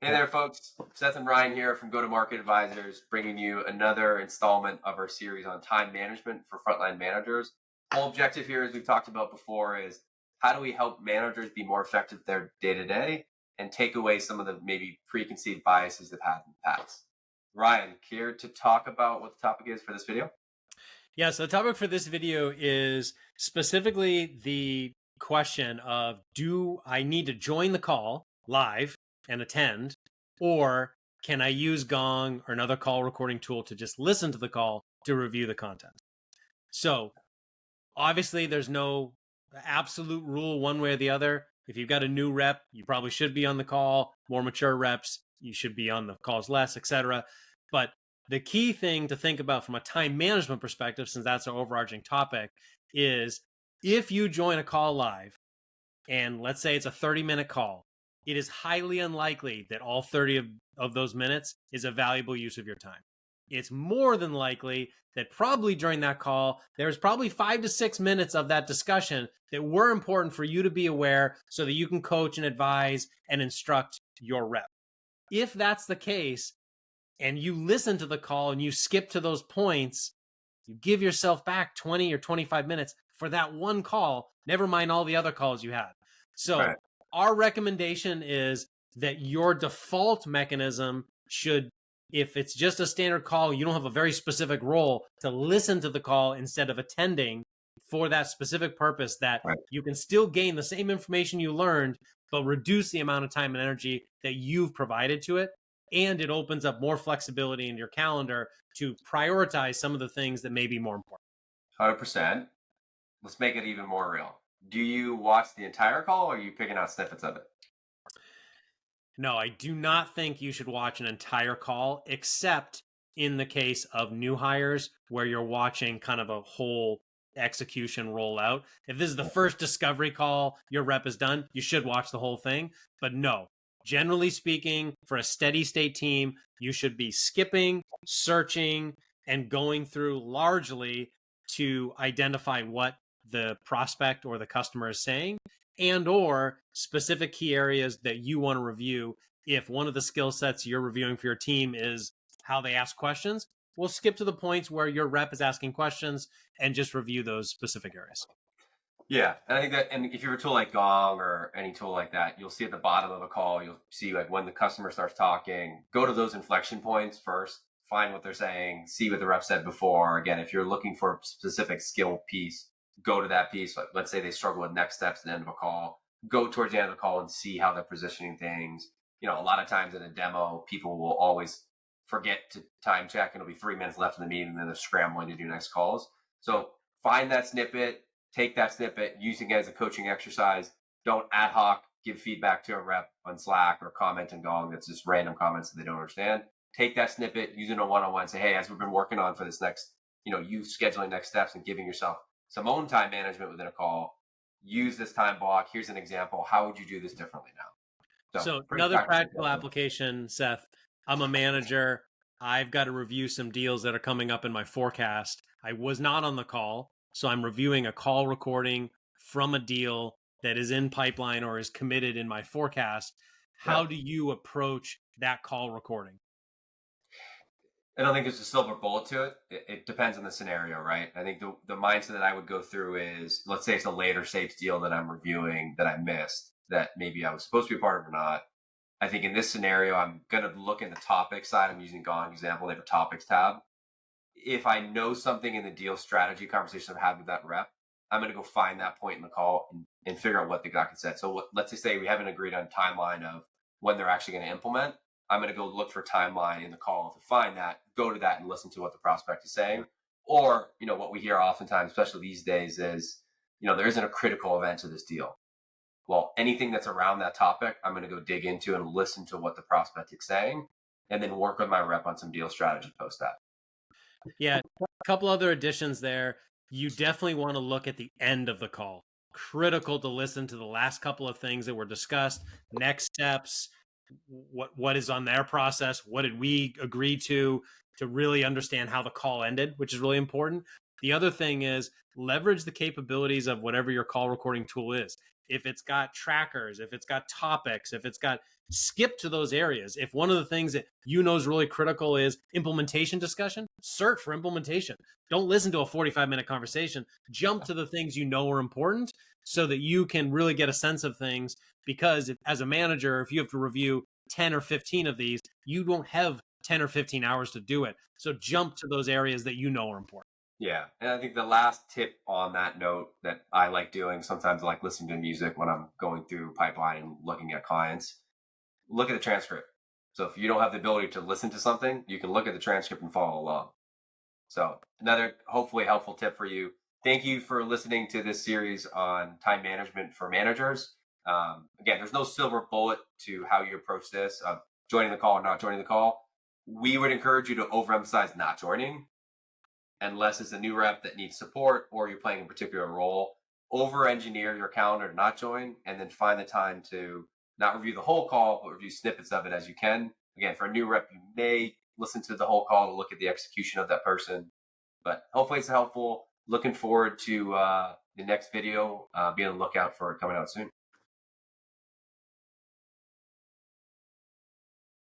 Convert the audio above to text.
Hey there, folks. Seth and Ryan here from Go-to-Market Advisors, bringing you another installment of our series on time management for frontline managers. Whole objective here, as we've talked about before, is how do we help managers be more effective their day-to-day and take away some of the maybe preconceived biases they've had in the past. Ryan, care to talk about what the topic is for this video? Yeah, so the topic for this video is specifically the question of, do I need to join the call live and attend, or can I use Gong or another call recording tool to just listen to the call to review the content? So obviously there's no absolute rule one way or the other. If you've got a new rep, you probably should be on the call. More mature reps, you should be on the calls less, etc. But the key thing to think about from a time management perspective, since that's our overarching topic, is if you join a call live, and let's say it's a 30-minute call, it is highly unlikely that all 30 of those minutes is a valuable use of your time. It's more than likely that probably during that call, there's probably 5 to 6 minutes of that discussion that were important for you to be aware so that you can coach and advise and instruct your rep. If that's the case, and you listen to the call and you skip to those points, you give yourself back 20 or 25 minutes for that one call, never mind all the other calls you had. So Right. our recommendation is that your default mechanism should, if it's just a standard call, you don't have a very specific role, to listen to the call instead of attending for that specific purpose, that Right. you can still gain the same information you learned, but reduce the amount of time and energy that you've provided to it. And it opens up more flexibility in your calendar to prioritize some of the things that may be more important. 100%. Let's make it even more real. Do you watch the entire call or are you picking out snippets of it? No, I do not think you should watch an entire call, except in the case of new hires where you're watching kind of a whole execution rollout. If this is the first discovery call your rep is done, you should watch the whole thing. But no, generally speaking, for a steady state team, you should be skipping, searching, and going through largely to identify what the prospect or the customer is saying, and or specific key areas that you want to review. If one of the skill sets you're reviewing for your team is how they ask questions, we'll skip to the points where your rep is asking questions and just review those specific areas. Yeah, and I think that, and if you're a tool like Gong or any tool like that, you'll see at the bottom of a call, you'll see like when the customer starts talking, go to those inflection points first, find what they're saying, see what the rep said before. Again, if you're looking for a specific skill piece, go to that piece. Like, let's say they struggle with next steps at the end of a call, go towards the end of the call and see how they're positioning things. You know, a lot of times in a demo, people will always forget to time check and it'll be 3 minutes left in the meeting and then they're scrambling to do next calls. So find that snippet, take that snippet, using it as a coaching exercise. Don't ad hoc give feedback to a rep on Slack or comment in Gong that's just random comments that they don't understand. Take that snippet, use it in a one-on-one, say, hey, as we've been working on for this next, you scheduling next steps and giving yourself some own time management within a call, use this time block. Here's an example. How would you do this differently now? So Pretty another practical example. application, Seth, I'm a manager. I've got to review some deals that are coming up in my forecast. I was not on the call, so I'm reviewing a call recording from a deal that is in pipeline or is committed in my forecast. How Yeah. do you approach that call recording? I don't think there's a silver bullet to it. It depends on the scenario, right? I think the mindset that I would go through is, let's say it's a later stage deal that I'm reviewing that I missed, that maybe I was supposed to be a part of or not. I think in this scenario, I'm going to look in the topic side. I'm using Gong example. They have a topics tab. If I know something in the deal strategy conversation I've had with that rep, I'm going to go find that point in the call and figure out what the guy said. So let's just say we haven't agreed on timeline of when they're actually going to implement. I'm going to go look for timeline in the call to find that, go to that and listen to what the prospect is saying. Or, what we hear oftentimes, especially these days, is, there isn't a critical event to this deal. Well, anything that's around that topic, I'm going to go dig into and listen to what the prospect is saying, and then work with my rep on some deal strategy post that. Yeah, a couple other additions there. You definitely want to look at the end of the call. Critical to listen to the last couple of things that were discussed, next steps, what is on their process, what did we agree to really understand how the call ended, which is really important. The other thing is leverage the capabilities of whatever your call recording tool is. If it's got trackers, if it's got topics, if it's got, skip to those areas. If one of the things that you know is really critical is implementation discussion, search for implementation. Don't listen to a 45-minute conversation. Jump to the things you know are important so that you can really get a sense of things. Because if, as a manager, if you have to review 10 or 15 of these, you don't have 10 or 15 hours to do it. So jump to those areas that you know are important. Yeah. And I think the last tip on that note that I like doing, sometimes I like listening to music when I'm going through pipeline and looking at clients, look at the transcript. So if you don't have the ability to listen to something, you can look at the transcript and follow along. So another hopefully helpful tip for you. Thank you for listening to this series on time management for managers. Again, there's no silver bullet to how you approach this, joining the call or not joining the call. We would encourage you to overemphasize not joining unless it's a new rep that needs support or you're playing a particular role. Over engineer your calendar to not join, and then find the time to not review the whole call, but review snippets of it as you can. Again, for a new rep, you may listen to the whole call to look at the execution of that person. But hopefully it's helpful. Looking forward to the next video. Be on the lookout for it coming out soon.